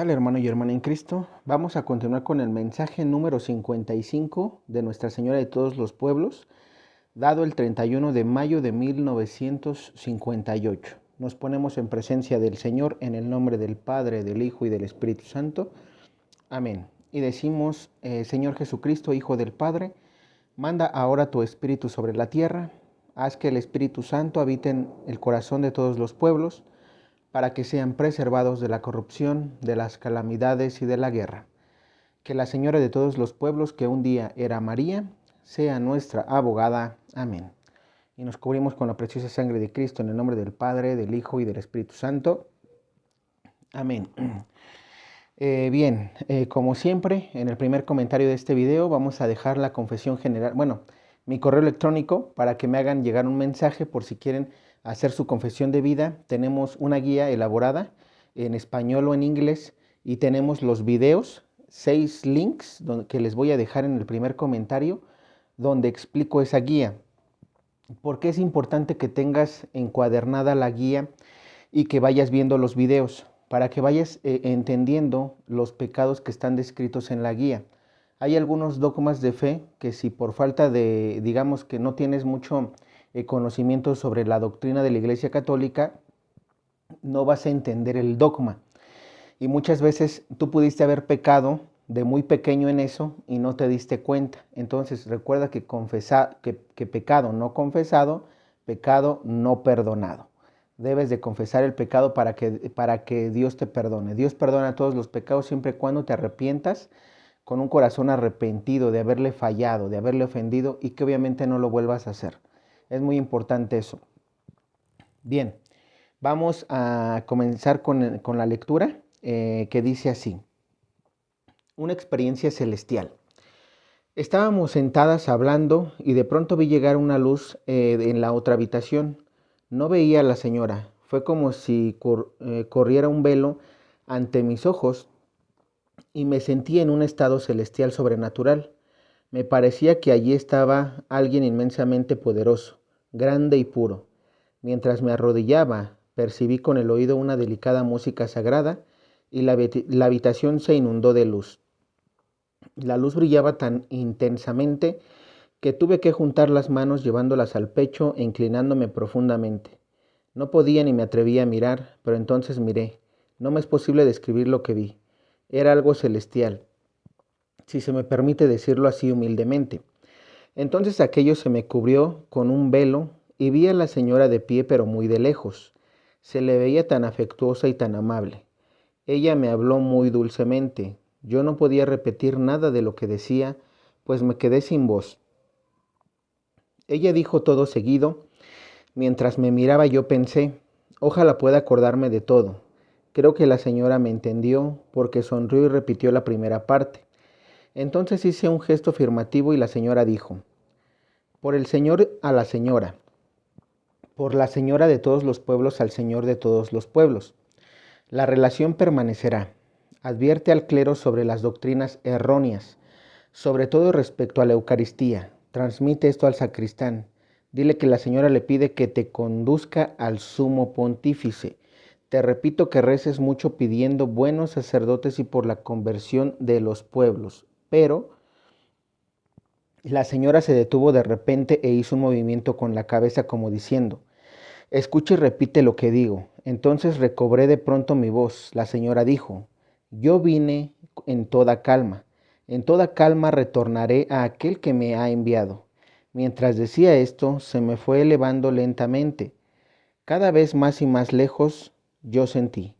tal, hermano y hermana en Cristo? Vamos a continuar con el mensaje número 55 de Nuestra Señora de todos los pueblos, dado el 31 de mayo de 1958. Nos ponemos en presencia del Señor en el nombre del Padre, del Hijo y del Espíritu Santo. Amén. Y decimos, Señor Jesucristo, Hijo del Padre, manda ahora tu Espíritu sobre la tierra, haz que el Espíritu Santo habite en el corazón de todos los pueblos, para que sean preservados de la corrupción, de las calamidades y de la guerra. Que la Señora de todos los pueblos, que un día era María, sea nuestra abogada. Amén. Y nos cubrimos con la preciosa sangre de Cristo en el nombre del Padre, del Hijo y del Espíritu Santo. Amén. Como siempre, en el primer comentario de este video vamos a dejar la confesión general, mi correo electrónico para que me hagan llegar un mensaje por si quieren hacer su confesión de vida. Tenemos una guía elaborada en español o en inglés y tenemos los videos, 6 links que les voy a dejar en el primer comentario donde explico esa guía. ¿Por qué es importante que tengas encuadernada la guía y que vayas viendo los videos? Para que vayas entendiendo los pecados que están descritos en la guía. Hay algunos dogmas de fe que si por falta de, digamos que no tienes mucho conocimiento sobre la doctrina de la Iglesia Católica, no vas a entender el dogma. Y muchas veces tú pudiste haber pecado de muy pequeño en eso y no te diste cuenta. Entonces recuerda que pecado no confesado, pecado no perdonado. Debes de confesar el pecado para que Dios te perdone. Dios perdona todos los pecados siempre y cuando te arrepientas con un corazón arrepentido de haberle fallado, de haberle ofendido y que obviamente no lo vuelvas a hacer. Es muy importante eso. Bien, vamos a comenzar con la lectura que dice así. Una experiencia celestial. Estábamos sentadas hablando y de pronto vi llegar una luz en la otra habitación. No veía a la señora. Fue como si corriera un velo ante mis ojos y me sentí en un estado celestial sobrenatural. Me parecía que allí estaba alguien inmensamente poderoso, grande y puro. Mientras me arrodillaba, percibí con el oído una delicada música sagrada y la habitación se inundó de luz. La luz brillaba tan intensamente que tuve que juntar las manos llevándolas al pecho e inclinándome profundamente. No podía ni me atrevía a mirar, pero entonces miré. No me es posible describir lo que vi. Era algo celestial, si se me permite decirlo así humildemente. Entonces aquello se me cubrió con un velo y vi a la señora de pie pero muy de lejos. Se le veía tan afectuosa y tan amable. Ella me habló muy dulcemente. Yo no podía repetir nada de lo que decía, pues me quedé sin voz. Ella dijo todo seguido. Mientras me miraba yo pensé, ojalá pueda acordarme de todo. Creo que la señora me entendió porque sonrió y repitió la primera parte. Entonces hice un gesto afirmativo y la señora dijo, por el Señor a la señora, por la señora de todos los pueblos al Señor de todos los pueblos. La relación permanecerá. Advierte al clero sobre las doctrinas erróneas, sobre todo respecto a la Eucaristía. Transmite esto al sacristán. Dile que la señora le pide que te conduzca al sumo pontífice. Te repito que reces mucho pidiendo buenos sacerdotes y por la conversión de los pueblos. Pero la señora se detuvo de repente e hizo un movimiento con la cabeza como diciendo, escucha y repite lo que digo. Entonces recobré de pronto mi voz. La señora dijo, yo vine en toda calma. En toda calma retornaré a aquel que me ha enviado. Mientras decía esto, se me fue elevando lentamente. Cada vez más y más lejos yo sentí.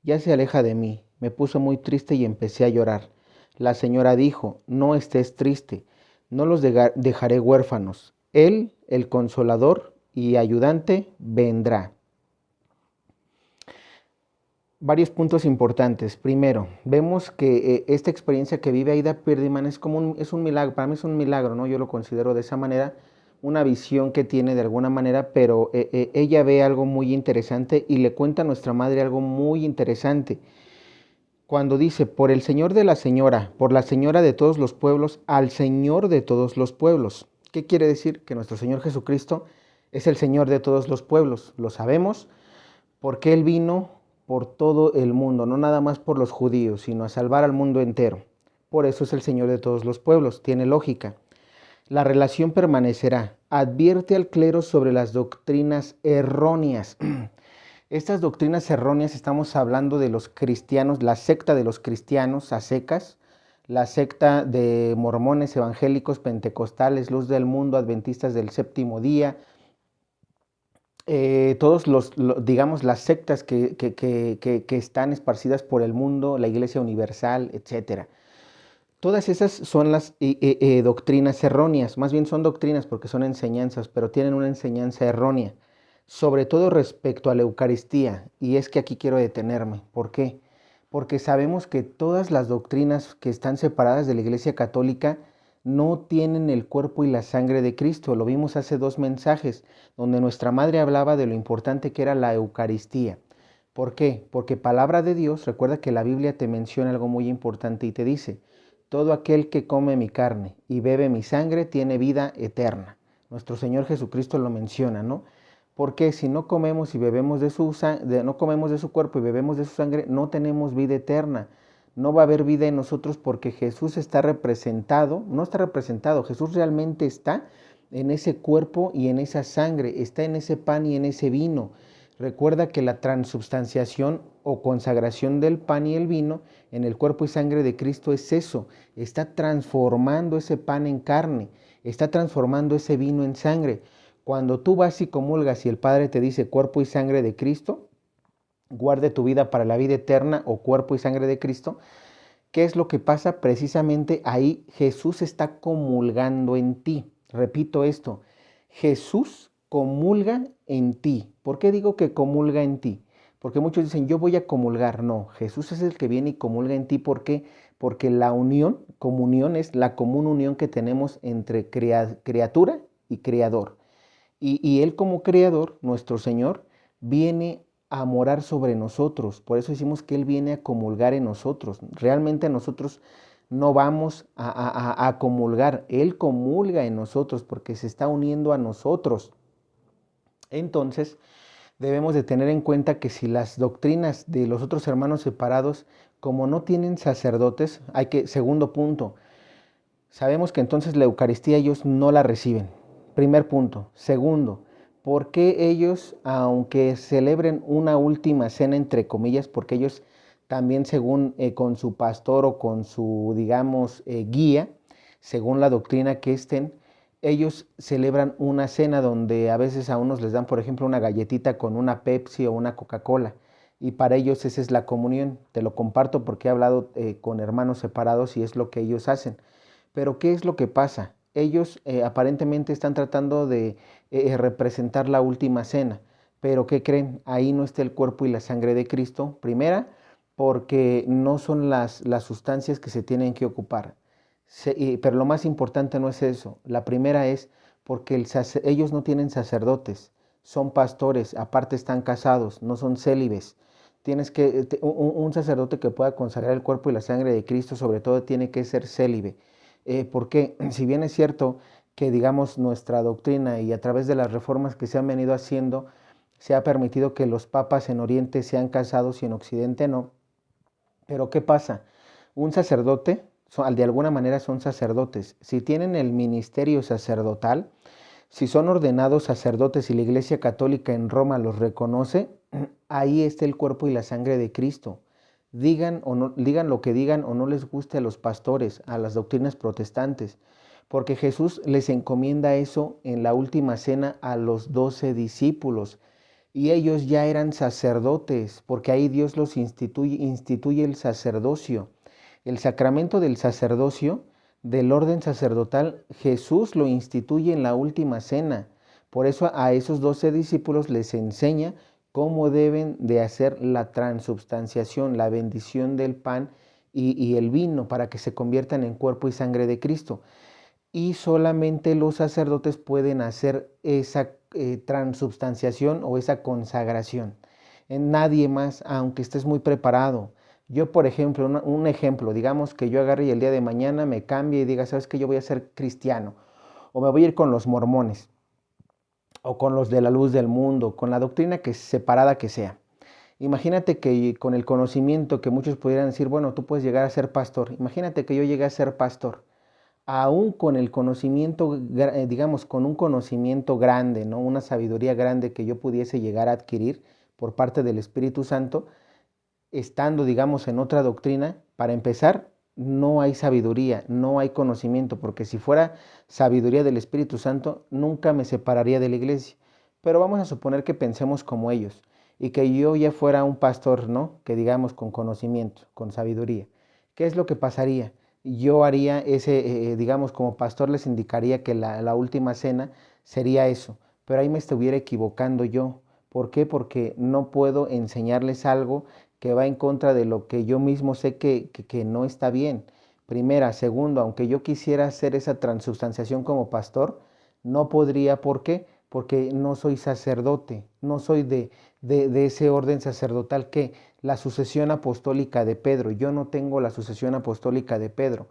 Ya se aleja de mí. Me puso muy triste y empecé a llorar. La señora dijo, no estés triste. No los dejaré huérfanos. Él, el consolador y ayudante, vendrá. Varios puntos importantes. Primero, vemos que esta experiencia que vive Aida Pierdiman es un milagro. Para mí es un milagro, ¿no? Yo lo considero de esa manera, una visión que tiene de alguna manera, pero ella ve algo muy interesante y le cuenta a nuestra madre algo muy interesante. Cuando dice, por el Señor de la Señora, por la Señora de todos los pueblos, al Señor de todos los pueblos. ¿Qué quiere decir? Que nuestro Señor Jesucristo es el Señor de todos los pueblos. Lo sabemos porque Él vino por todo el mundo, no nada más por los judíos, sino a salvar al mundo entero. Por eso es el Señor de todos los pueblos, tiene lógica. La relación permanecerá. Advierte al clero sobre las doctrinas erróneas. Estas doctrinas erróneas estamos hablando de los cristianos, la secta de los cristianos a secas, la secta de mormones, evangélicos, pentecostales, luz del mundo, adventistas del séptimo día, todos digamos, las sectas que están esparcidas por el mundo, la Iglesia Universal, etcétera. Todas esas son las doctrinas erróneas, más bien son doctrinas porque son enseñanzas, pero tienen una enseñanza errónea, sobre todo respecto a la Eucaristía. Y es que aquí quiero detenerme. ¿Por qué? Porque sabemos que todas las doctrinas que están separadas de la Iglesia Católica no tienen el cuerpo y la sangre de Cristo. Lo vimos hace 2 mensajes, donde nuestra madre hablaba de lo importante que era la Eucaristía. ¿Por qué? Porque palabra de Dios, recuerda que la Biblia te menciona algo muy importante y te dice: todo aquel que come mi carne y bebe mi sangre tiene vida eterna. Nuestro Señor Jesucristo lo menciona, ¿no? Porque si no comemos y bebemos no comemos de su cuerpo y bebemos de su sangre, no tenemos vida eterna. No va a haber vida en nosotros porque Jesús está representado, no está representado, Jesús realmente está en ese cuerpo y en esa sangre, está en ese pan y en ese vino. Recuerda que la transubstanciación o consagración del pan y el vino en el cuerpo y sangre de Cristo es eso, está transformando ese pan en carne, está transformando ese vino en sangre. Cuando tú vas y comulgas y el Padre te dice cuerpo y sangre de Cristo, guarde tu vida para la vida eterna o cuerpo y sangre de Cristo, ¿qué es lo que pasa? Precisamente ahí Jesús está comulgando en ti. Repito esto, Jesús comulga en ti. ¿Por qué digo que comulga en ti? Porque muchos dicen, yo voy a comulgar. No, Jesús es el que viene y comulga en ti. ¿Por qué? Porque la unión, comunión, es la común unión que tenemos entre criatura y creador. Y Él como creador, nuestro Señor, viene a morar sobre nosotros. Por eso decimos que Él viene a comulgar en nosotros. Realmente nosotros no vamos a comulgar. Él comulga en nosotros porque se está uniendo a nosotros. Entonces, debemos de tener en cuenta que si las doctrinas de los otros hermanos separados, como no tienen sacerdotes, segundo punto, sabemos que entonces la Eucaristía ellos no la reciben. Primer punto. Segundo, ¿por qué ellos, aunque celebren una última cena, entre comillas, porque ellos también según con su pastor o con su, digamos, guía, según la doctrina que estén, ellos celebran una cena donde a veces a unos les dan, por ejemplo, una galletita con una Pepsi o una Coca-Cola? Y para ellos esa es la comunión. Te lo comparto porque he hablado con hermanos separados y es lo que ellos hacen. Pero ¿qué es lo que pasa? Ellos aparentemente están tratando de representar la última cena, pero ¿qué creen? Ahí no está el cuerpo y la sangre de Cristo. Primera, porque no son las sustancias que se tienen que ocupar. Pero lo más importante no es eso. La primera es porque ellos no tienen sacerdotes, son pastores, aparte están casados, no son célibes. Tienes que, un sacerdote que pueda consagrar el cuerpo y la sangre de Cristo, sobre todo, tiene que ser célibe. Porque si bien es cierto que, digamos, nuestra doctrina y a través de las reformas que se han venido haciendo, se ha permitido que los papas en Oriente sean casados y en Occidente no. Pero ¿qué pasa? Un sacerdote, de alguna manera son sacerdotes. Si tienen el ministerio sacerdotal, si son ordenados sacerdotes y la Iglesia Católica en Roma los reconoce, ahí está el cuerpo y la sangre de Cristo. Digan lo que digan o no les guste a los pastores, a las doctrinas protestantes, porque Jesús les encomienda eso en la última cena a los 12 discípulos y ellos ya eran sacerdotes, porque ahí Dios los instituye el sacerdocio. El sacramento del sacerdocio, del orden sacerdotal, Jesús lo instituye en la última cena. Por eso a esos 12 discípulos les enseña cómo deben de hacer la transubstanciación, la bendición del pan y el vino para que se conviertan en cuerpo y sangre de Cristo. Y solamente los sacerdotes pueden hacer esa transubstanciación o esa consagración. Nadie más, aunque estés muy preparado. Yo, por ejemplo, un ejemplo, digamos que yo agarre y el día de mañana me cambie y diga, ¿sabes qué? Yo voy a ser cristiano o me voy a ir con los mormones o con los de la luz del mundo, con la doctrina separada que sea. Imagínate que con el conocimiento que muchos pudieran decir, bueno, tú puedes llegar a ser pastor. Imagínate que yo llegué a ser pastor, aún con el conocimiento, digamos, con un conocimiento grande, ¿no? Una sabiduría grande que yo pudiese llegar a adquirir por parte del Espíritu Santo, estando, digamos, en otra doctrina, para empezar, no hay sabiduría, no hay conocimiento, porque si fuera sabiduría del Espíritu Santo, nunca me separaría de la iglesia. Pero vamos a suponer que pensemos como ellos y que yo ya fuera un pastor, ¿no? Que digamos con conocimiento, con sabiduría. ¿Qué es lo que pasaría? Yo haría ese, digamos, como pastor les indicaría que la última cena sería eso, pero ahí me estuviera equivocando yo. ¿Por qué? Porque no puedo enseñarles algo que va en contra de lo que yo mismo sé que no está bien. Primera, segundo, aunque yo quisiera hacer esa transubstanciación como pastor, no podría. ¿Por qué? Porque no soy sacerdote, no soy de ese orden sacerdotal que la sucesión apostólica de Pedro. Yo no tengo la sucesión apostólica de Pedro.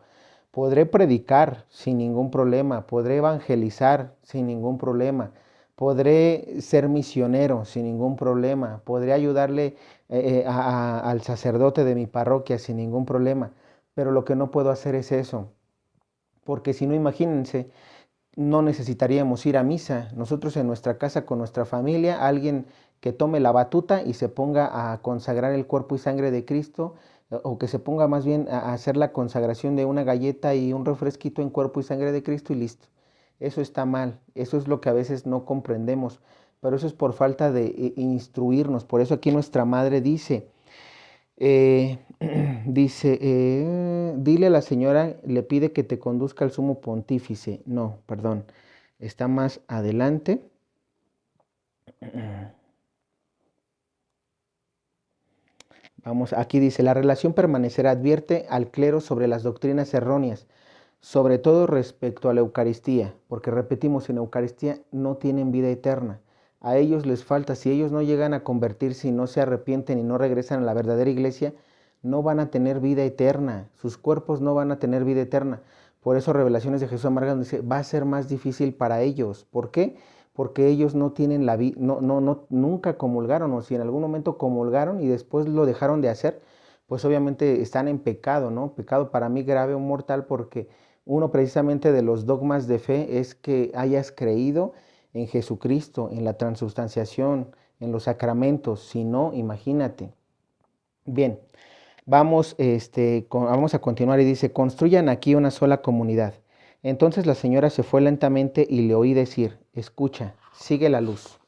Podré predicar sin ningún problema, podré evangelizar sin ningún problema, podré ser misionero sin ningún problema, podré ayudarle al sacerdote de mi parroquia sin ningún problema, pero lo que no puedo hacer es eso, porque si no, imagínense, no necesitaríamos ir a misa. Nosotros en nuestra casa con nuestra familia, alguien que tome la batuta y se ponga a consagrar el cuerpo y sangre de Cristo, o que se ponga más bien a hacer la consagración de una galleta y un refresquito en cuerpo y sangre de Cristo y listo. Eso está mal, eso es lo que a veces no comprendemos, pero eso es por falta de instruirnos. Por eso aquí nuestra madre dice, eh, dice, dile a la señora, le pide que te conduzca al sumo pontífice. No, perdón, está más adelante. Vamos, aquí dice, la relación permanecerá, advierte al clero sobre las doctrinas erróneas, sobre todo respecto a la Eucaristía, porque repetimos, en Eucaristía no tienen vida eterna. A ellos les falta, si ellos no llegan a convertirse y no se arrepienten y no regresan a la verdadera iglesia, no van a tener vida eterna, sus cuerpos no van a tener vida eterna. Por eso Revelaciones de Jesús Amarga dice, va a ser más difícil para ellos. ¿Por qué? Porque ellos no tienen la vida, nunca comulgaron, o si en algún momento comulgaron y después lo dejaron de hacer, pues obviamente están en pecado, ¿no? Pecado para mí grave o mortal, porque uno precisamente de los dogmas de fe es que hayas creído en Jesucristo, en la transubstanciación, en los sacramentos. Si no, imagínate. Bien, vamos a continuar y dice, construyan aquí una sola comunidad. Entonces la señora se fue lentamente y le oí decir, escucha, sigue la luz.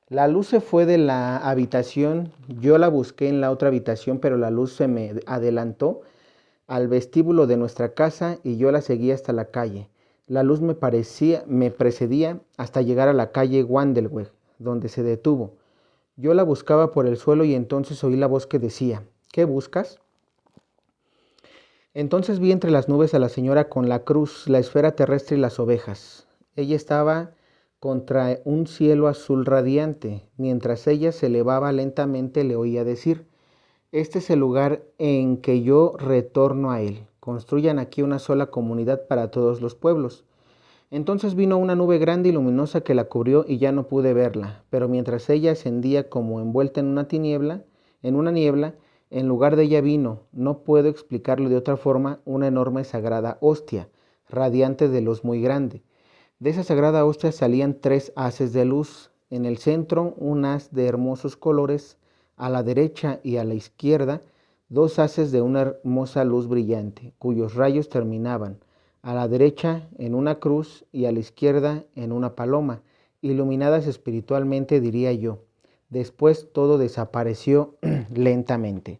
La luz se fue de la habitación, yo la busqué en la otra habitación, pero la luz se me adelantó al vestíbulo de nuestra casa y yo la seguí hasta la calle. La luz me precedía hasta llegar a la calle Wandelweg, donde se detuvo. Yo la buscaba por el suelo y entonces oí la voz que decía, ¿qué buscas? Entonces vi entre las nubes a la señora con la cruz, la esfera terrestre y las ovejas. Ella estaba contra un cielo azul radiante. Mientras ella se elevaba lentamente le oía decir, este es el lugar en que yo retorno a él. Construyan aquí una sola comunidad para todos los pueblos. Entonces vino una nube grande y luminosa que la cubrió y ya no pude verla, pero mientras ella ascendía como envuelta en una niebla, en lugar de ella vino, no puedo explicarlo de otra forma, una enorme sagrada hostia, radiante de luz muy grande. De esa sagrada hostia salían 3 haces de luz, en el centro un haz de hermosos colores, a la derecha y a la izquierda 2 haces de una hermosa luz brillante, cuyos rayos terminaban a la derecha en una cruz y a la izquierda en una paloma, iluminadas espiritualmente, diría yo. Después todo desapareció lentamente.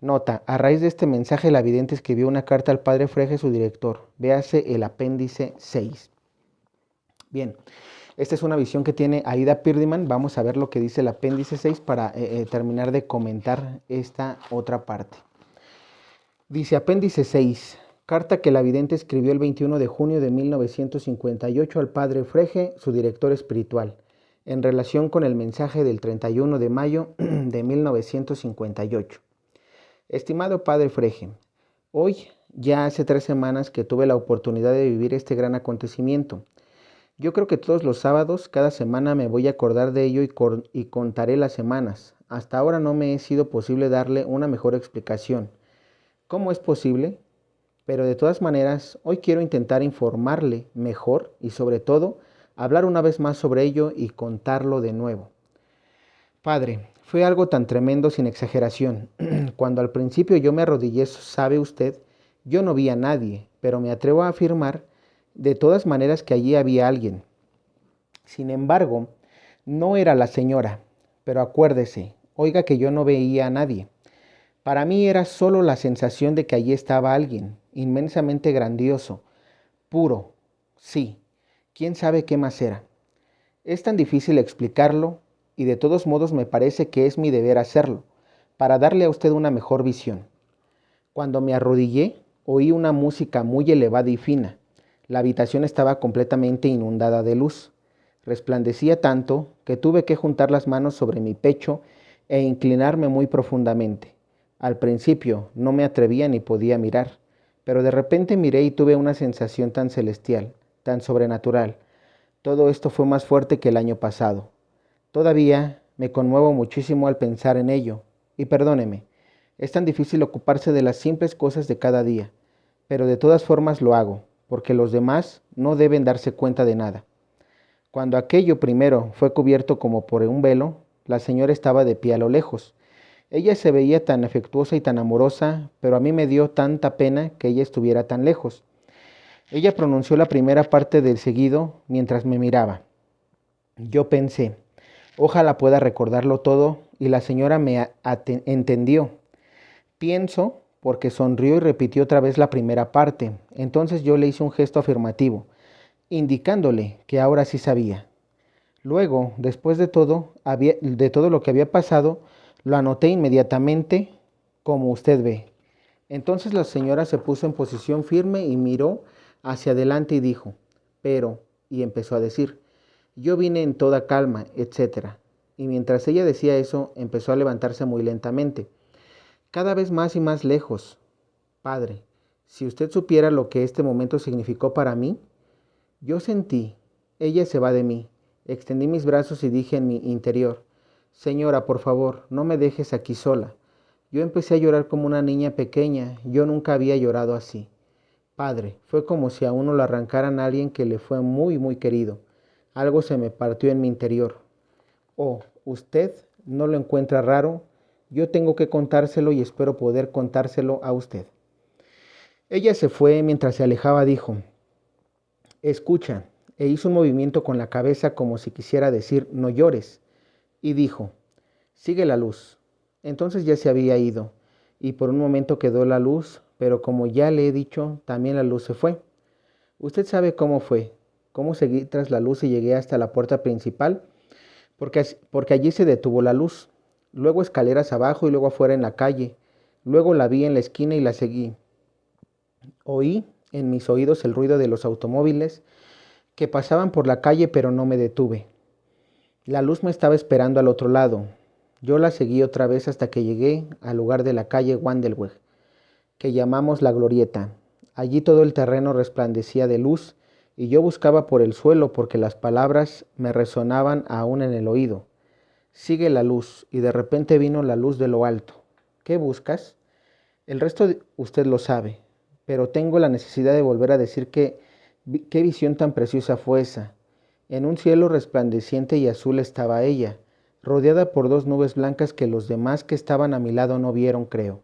Nota, a raíz de este mensaje la vidente escribió una carta al padre Frege, su director. Véase el apéndice 6. Bien, esta es una visión que tiene Aida Pirdiman. Vamos a ver lo que dice el apéndice 6 para terminar de comentar esta otra parte. Dice apéndice 6. Carta que la vidente escribió el 21 de junio de 1958 al padre Frege, su director espiritual, en relación con el mensaje del 31 de mayo de 1958. Estimado padre Frege, hoy ya hace 3 semanas que tuve la oportunidad de vivir este gran acontecimiento. Yo creo que todos los sábados, cada semana me voy a acordar de ello y contaré las semanas. Hasta ahora no me he sido posible darle una mejor explicación. ¿Cómo es posible? Pero de todas maneras, hoy quiero intentar informarle mejor y sobre todo, hablar una vez más sobre ello y contarlo de nuevo. Padre, fue algo tan tremendo sin exageración. Cuando al principio yo me arrodillé, sabe usted, yo no vi a nadie, pero me atrevo a afirmar de todas maneras que allí había alguien. Sin embargo, no era la señora, pero acuérdese, oiga que yo no veía a nadie. Para mí era solo la sensación de que allí estaba alguien, inmensamente grandioso, puro, sí, quién sabe qué más era. Es tan difícil explicarlo y de todos modos me parece que es mi deber hacerlo, para darle a usted una mejor visión. Cuando me arrodillé, oí una música muy elevada y fina. La habitación estaba completamente inundada de luz. Resplandecía tanto que tuve que juntar las manos sobre mi pecho e inclinarme muy profundamente. Al principio no me atrevía ni podía mirar, pero de repente miré y tuve una sensación tan celestial, tan sobrenatural. Todo esto fue más fuerte que el año pasado. Todavía me conmuevo muchísimo al pensar en ello, y perdóneme, es tan difícil ocuparse de las simples cosas de cada día, pero de todas formas lo hago, porque los demás no deben darse cuenta de nada. Cuando aquello primero fue cubierto como por un velo, la señora estaba de pie a lo lejos. Ella se veía tan afectuosa y tan amorosa, pero a mí me dio tanta pena que ella estuviera tan lejos. Ella pronunció la primera parte del seguido mientras me miraba. Yo pensé, ojalá pueda recordarlo todo, y la señora me entendió. Pienso, porque sonrió y repitió otra vez la primera parte. Entonces yo le hice un gesto afirmativo, indicándole que ahora sí sabía. Luego, después de todo lo que había pasado, lo anoté inmediatamente, como usted ve. Entonces la señora se puso en posición firme y miró hacia adelante y dijo, pero, y empezó a decir, yo vine en toda calma, etcétera. Y mientras ella decía eso, empezó a levantarse muy lentamente, cada vez más y más lejos. Padre, si usted supiera lo que este momento significó para mí, yo sentí, ella se va de mí. Extendí mis brazos y dije en mi interior, Señora, por favor, no me dejes aquí sola. Yo empecé a llorar como una niña pequeña, yo nunca había llorado así. Padre, fue como si a uno lo arrancaran a alguien que le fue muy, muy querido. Algo se me partió en mi interior. Oh, ¿usted no lo encuentra raro? Yo tengo que contárselo y espero poder contárselo a usted. Ella se fue mientras se alejaba, dijo, escucha, e hizo un movimiento con la cabeza como si quisiera decir, no llores, y dijo, sigue la luz. Entonces ya se había ido, y por un momento quedó la luz, pero como ya le he dicho, también la luz se fue. Usted sabe cómo fue, cómo seguí tras la luz y llegué hasta la puerta principal, porque allí se detuvo la luz, luego escaleras abajo y luego afuera en la calle, luego la vi en la esquina y la seguí. Oí en mis oídos el ruido de los automóviles que pasaban por la calle, pero no me detuve. La luz me estaba esperando al otro lado. Yo la seguí otra vez hasta que llegué al lugar de la calle Wandelweg, que llamamos la Glorieta. Allí todo el terreno resplandecía de luz y yo buscaba por el suelo porque las palabras me resonaban aún en el oído. Sigue la luz, y de repente vino la luz de lo alto. ¿Qué buscas? El resto usted lo sabe, pero tengo la necesidad de volver a decir que qué visión tan preciosa fue esa. En un cielo resplandeciente y azul estaba ella, rodeada por dos nubes blancas que los demás que estaban a mi lado no vieron, creo.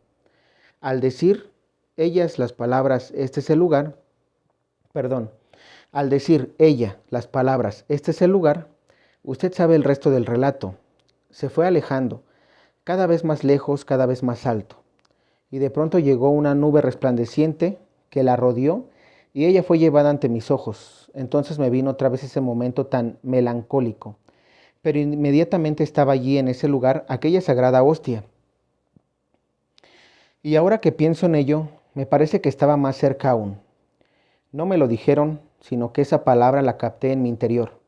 Al decir ellas las palabras, este es el lugar, perdón, al decir ella las palabras, este es el lugar, usted sabe el resto del relato. Se fue alejando, cada vez más lejos, cada vez más alto. Y de pronto llegó una nube resplandeciente que la rodeó y ella fue llevada ante mis ojos. Entonces me vino otra vez ese momento tan melancólico. Pero inmediatamente estaba allí en ese lugar aquella sagrada hostia. Y ahora que pienso en ello, me parece que estaba más cerca aún. No me lo dijeron, sino que esa palabra la capté en mi interior.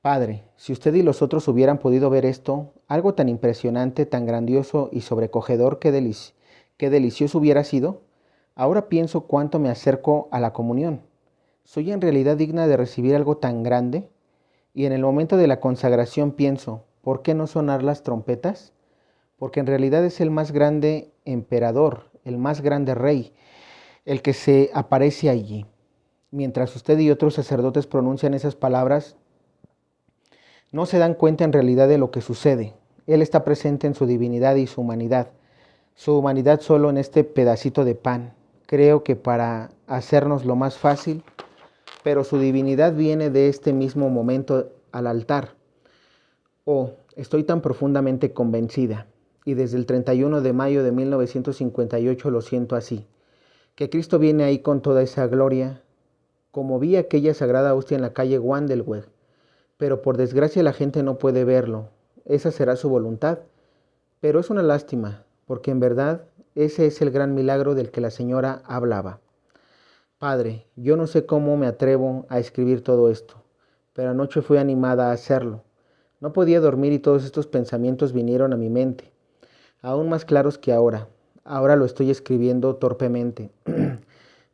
Padre, si usted y los otros hubieran podido ver esto, algo tan impresionante, tan grandioso y sobrecogedor, qué delicioso hubiera sido. Ahora pienso cuánto me acerco a la comunión. ¿soy en realidad digna de recibir algo tan grande? Y en el momento de la consagración pienso, ¿por qué no sonar las trompetas? Porque en realidad es el más grande emperador, el más grande rey, el que se aparece allí. Mientras usted y otros sacerdotes pronuncian esas palabras, no se dan cuenta en realidad de lo que sucede. Él está presente en su divinidad y su humanidad solo en este pedacito de pan. Creo que para hacernos lo más fácil, pero su divinidad viene de este mismo momento al altar. Oh, estoy tan profundamente convencida, y desde el 31 de mayo de 1958 lo siento así, que Cristo viene ahí con toda esa gloria, como vi aquella sagrada hostia en la calle Wandelweg, pero por desgracia la gente no puede verlo. Esa será su voluntad, pero es una lástima, porque en verdad ese es el gran milagro del que la señora hablaba. Padre, yo no sé cómo me atrevo a escribir todo esto, pero anoche fui animada a hacerlo. No podía dormir y todos estos pensamientos vinieron a mi mente, aún más claros que ahora. Ahora lo estoy escribiendo torpemente,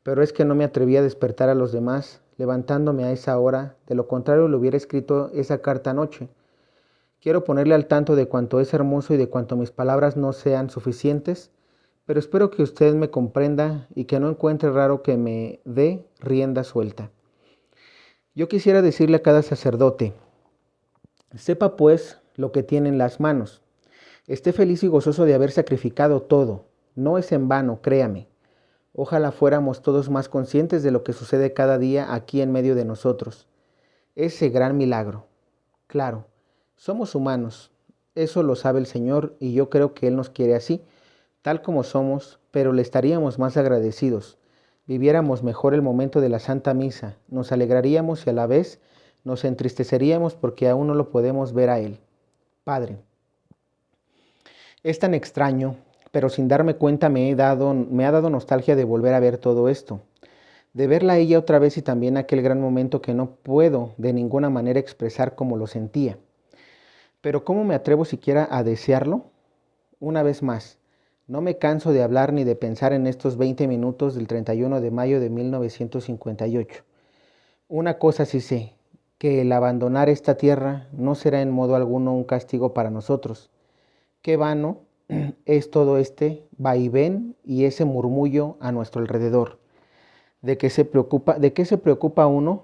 pero es que no me atreví a despertar a los demás, levantándome a esa hora, de lo contrario le hubiera escrito esa carta anoche. Quiero ponerle al tanto de cuanto es hermoso y de cuanto mis palabras no sean suficientes, pero espero que usted me comprenda y que no encuentre raro que me dé rienda suelta. Yo quisiera decirle a cada sacerdote, sepa pues lo que tiene en las manos. Esté feliz y gozoso de haber sacrificado todo. No es en vano, créame. Ojalá fuéramos todos más conscientes de lo que sucede cada día aquí en medio de nosotros. Ese gran milagro. Claro, somos humanos. Eso lo sabe el Señor y yo creo que Él nos quiere así, tal como somos, pero le estaríamos más agradecidos. Viviéramos mejor el momento de la Santa Misa, nos alegraríamos y a la vez nos entristeceríamos porque aún no lo podemos ver a Él. Padre, es tan extraño, pero sin darme cuenta me ha dado nostalgia de volver a ver todo esto, de verla a ella otra vez y también aquel gran momento que no puedo de ninguna manera expresar como lo sentía. Pero ¿cómo me atrevo siquiera a desearlo? Una vez más, no me canso de hablar ni de pensar en estos 20 minutos del 31 de mayo de 1958. Una cosa sí sé, que el abandonar esta tierra no será en modo alguno un castigo para nosotros. Qué vano es todo este vaivén y ese murmullo a nuestro alrededor. ¿De qué se preocupa uno?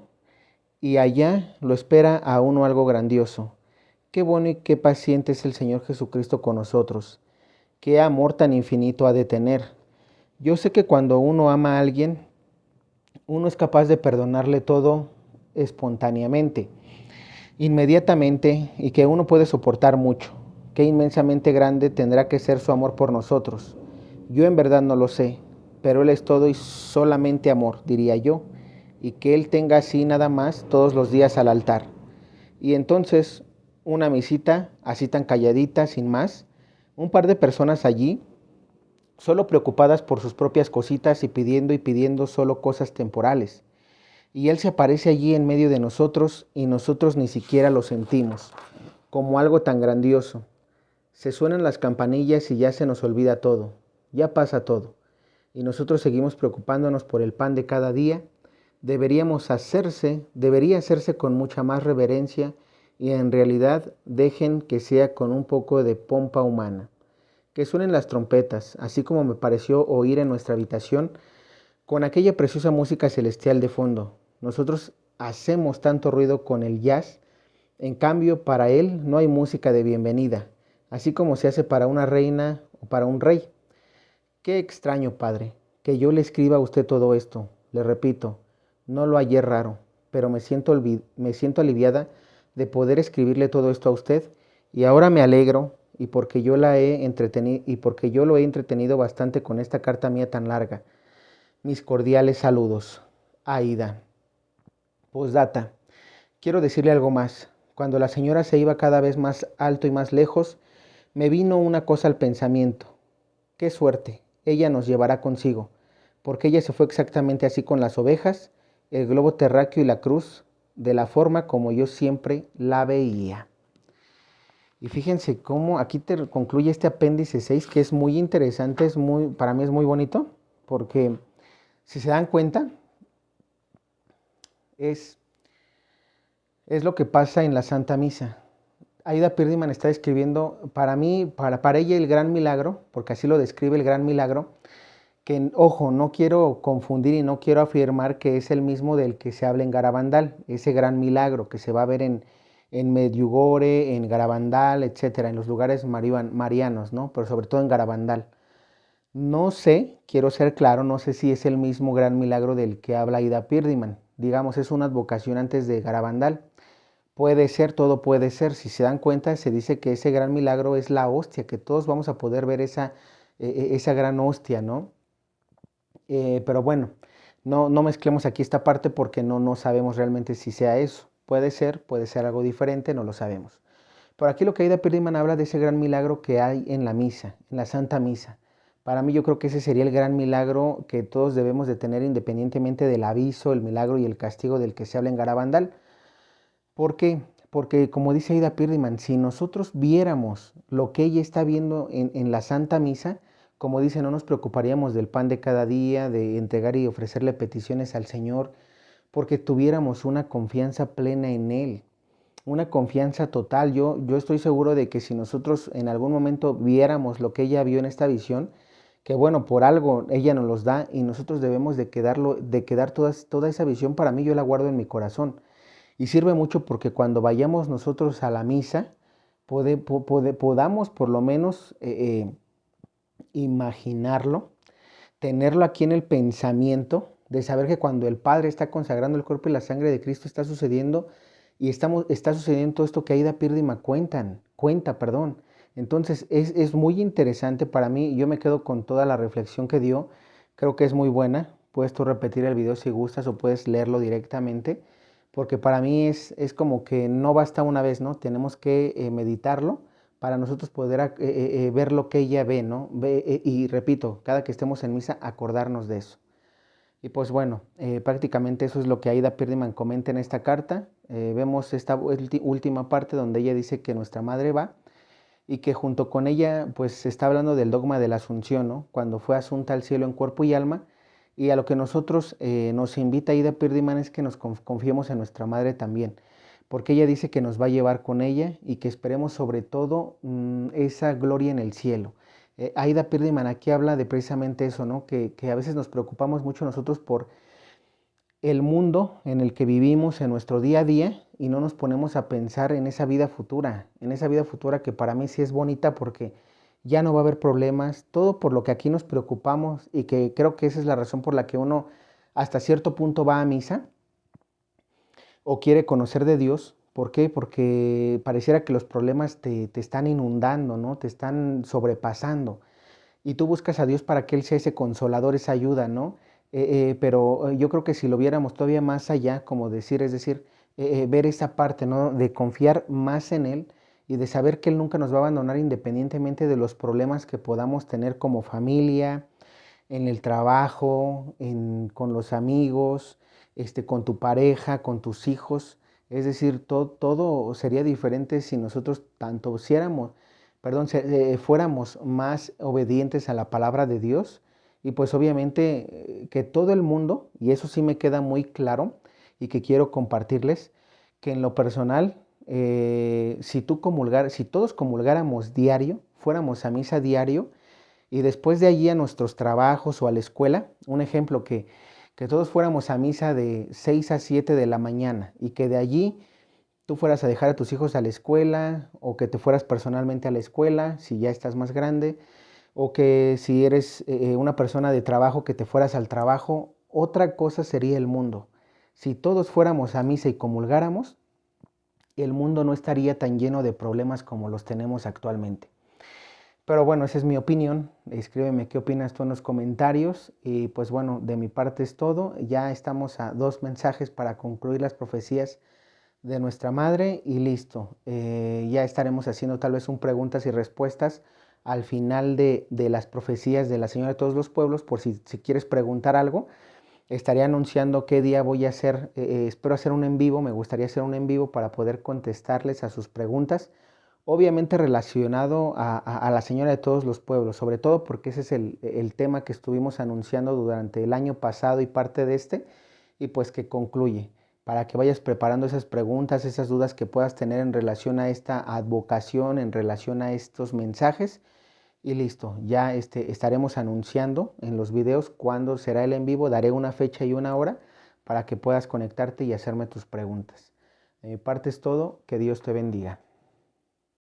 Y allá lo espera a uno algo grandioso. Qué bueno y qué paciente es el Señor Jesucristo con nosotros. Qué amor tan infinito ha de tener. Yo sé que cuando uno ama a alguien, uno es capaz de perdonarle todo espontáneamente, inmediatamente, y que uno puede soportar mucho. Qué inmensamente grande tendrá que ser su amor por nosotros. Yo en verdad no lo sé, pero Él es todo y solamente amor, diría yo, y que Él tenga así nada más todos los días al altar. Y entonces una misita, así tan calladita, sin más, un par de personas allí, solo preocupadas por sus propias cositas y pidiendo solo cosas temporales. Y Él se aparece allí en medio de nosotros y nosotros ni siquiera lo sentimos, como algo tan grandioso. Se suenan las campanillas y ya se nos olvida todo, ya pasa todo. Y nosotros seguimos preocupándonos por el pan de cada día. Debería hacerse con mucha más reverencia y en realidad dejen que sea con un poco de pompa humana. Que suenen las trompetas, así como me pareció oír en nuestra habitación, con aquella preciosa música celestial de fondo. Nosotros hacemos tanto ruido con el jazz, en cambio para él no hay música de bienvenida, así como se hace para una reina o para un rey. Qué extraño, padre, que yo le escriba a usted todo esto. Le repito, no lo hallé raro, pero me siento aliviada de poder escribirle todo esto a usted y ahora me alegro y porque yo lo he entretenido bastante con esta carta mía tan larga. Mis cordiales saludos. Aida. Postdata. Quiero decirle algo más. Cuando la señora se iba cada vez más alto y más lejos, me vino una cosa al pensamiento. Qué suerte, ella nos llevará consigo, porque ella se fue exactamente así con las ovejas, el globo terráqueo y la cruz, de la forma como yo siempre la veía. Y fíjense cómo aquí concluye este apéndice 6, que es muy interesante, para mí es muy bonito, porque si se dan cuenta, es, es lo que pasa en la Santa Misa. Aida Pierdiman está describiendo, para mí, para ella el gran milagro, porque así lo describe el gran milagro, que, ojo, no quiero confundir y no quiero afirmar que es el mismo del que se habla en Garabandal, ese gran milagro que se va a ver en Medjugorje, en Garabandal, etcétera, en los lugares marianos, ¿no? Pero sobre todo en Garabandal. No sé, quiero ser claro, no sé si es el mismo gran milagro del que habla Aida Pierdiman. Digamos, es una advocación antes de Garabandal. Puede ser, todo puede ser. Si se dan cuenta, se dice que ese gran milagro es la hostia, que todos vamos a poder ver esa gran hostia, ¿no? Pero bueno, no mezclemos aquí esta parte porque no sabemos realmente si sea eso. Puede ser algo diferente, no lo sabemos. Por aquí lo que Aida Pierdiman habla de ese gran milagro que hay en la misa, en la Santa Misa. Para mí yo creo que ese sería el gran milagro que todos debemos de tener independientemente del aviso, el milagro y el castigo del que se habla en Garabandal. ¿Por qué? Porque como dice Aida Pierdiman, si nosotros viéramos lo que ella está viendo en la Santa Misa, como dice, no nos preocuparíamos del pan de cada día, de entregar y ofrecerle peticiones al Señor, porque tuviéramos una confianza plena en Él, una confianza total. Yo estoy seguro de que si nosotros en algún momento viéramos lo que ella vio en esta visión, que bueno, por algo ella nos los da y nosotros debemos de quedar toda esa visión, para mí yo la guardo en mi corazón. Y sirve mucho porque cuando vayamos nosotros a la misa, podamos por lo menos imaginarlo, tenerlo aquí en el pensamiento, de saber que cuando el Padre está consagrando el cuerpo y la sangre de Cristo está sucediendo y está sucediendo todo esto que Aida Pierdiman cuenta, perdón. Entonces es muy interesante para mí, yo me quedo con toda la reflexión que dio, creo que es muy buena, puedes tú repetir el video si gustas o puedes leerlo directamente, porque para mí es como que no basta una vez, ¿no? Tenemos que meditarlo para nosotros poder ver lo que ella ve, ¿no? Y repito, cada que estemos en misa, acordarnos de eso. Y pues bueno, prácticamente eso es lo que Aida Pierdiman comenta en esta carta. Vemos esta última parte donde ella dice que nuestra madre va y que junto con ella pues se está hablando del dogma de la Asunción, ¿no? Cuando fue asunta al cielo en cuerpo y alma. Y a lo que nosotros nos invita Aida Pierdiman es que nos confiemos en nuestra madre también, porque ella dice que nos va a llevar con ella y que esperemos sobre todo esa gloria en el cielo. Aida Pierdiman aquí habla de precisamente eso, ¿no? Que a veces nos preocupamos mucho nosotros por el mundo en el que vivimos en nuestro día a día y no nos ponemos a pensar en esa vida futura que para mí sí es bonita porque ya no va a haber problemas, todo por lo que aquí nos preocupamos y que creo que esa es la razón por la que uno hasta cierto punto va a misa o quiere conocer de Dios. ¿Por qué? Porque pareciera que los problemas te están inundando, ¿no? Te están sobrepasando y tú buscas a Dios para que Él sea ese consolador, esa ayuda, ¿no? Pero yo creo que si lo viéramos todavía más allá, como decir, es decir, ver esa parte, ¿no? De confiar más en Él y de saber que Él nunca nos va a abandonar independientemente de los problemas que podamos tener como familia, en el trabajo, con los amigos, con tu pareja, con tus hijos. Es decir, todo sería diferente si nosotros tanto fuéramos más obedientes a la palabra de Dios y pues obviamente que todo el mundo, y eso sí me queda muy claro y que quiero compartirles, que en lo personal, si todos comulgáramos diario, fuéramos a misa diario, y después de allí a nuestros trabajos o a la escuela, un ejemplo que todos fuéramos a misa de 6 a 7 de la mañana y que de allí tú fueras a dejar a tus hijos a la escuela o que te fueras personalmente a la escuela si ya estás más grande o que si eres una persona de trabajo que te fueras al trabajo, otra cosa sería el mundo. Si todos fuéramos a misa y comulgáramos, el mundo no estaría tan lleno de problemas como los tenemos actualmente. Pero bueno, esa es mi opinión. Escríbeme qué opinas tú en los comentarios. Y pues bueno, de mi parte es todo. Ya estamos a 2 mensajes para concluir las profecías de nuestra madre y listo. Ya estaremos haciendo tal vez un preguntas y respuestas al final de las profecías de la Señora de todos los pueblos, por si quieres preguntar algo. Estaré anunciando qué día voy a hacer, espero hacer un en vivo, me gustaría hacer un en vivo para poder contestarles a sus preguntas, obviamente relacionado a la Señora de todos los pueblos, sobre todo porque ese es el tema que estuvimos anunciando durante el año pasado y parte de este, y pues que concluye. para que vayas preparando esas preguntas, esas dudas que puedas tener en relación a esta advocación, en relación a estos mensajes. Y listo, ya estaremos anunciando en los videos cuándo será el en vivo. Daré una fecha y una hora para que puedas conectarte y hacerme tus preguntas. De mi parte es todo. Que Dios te bendiga.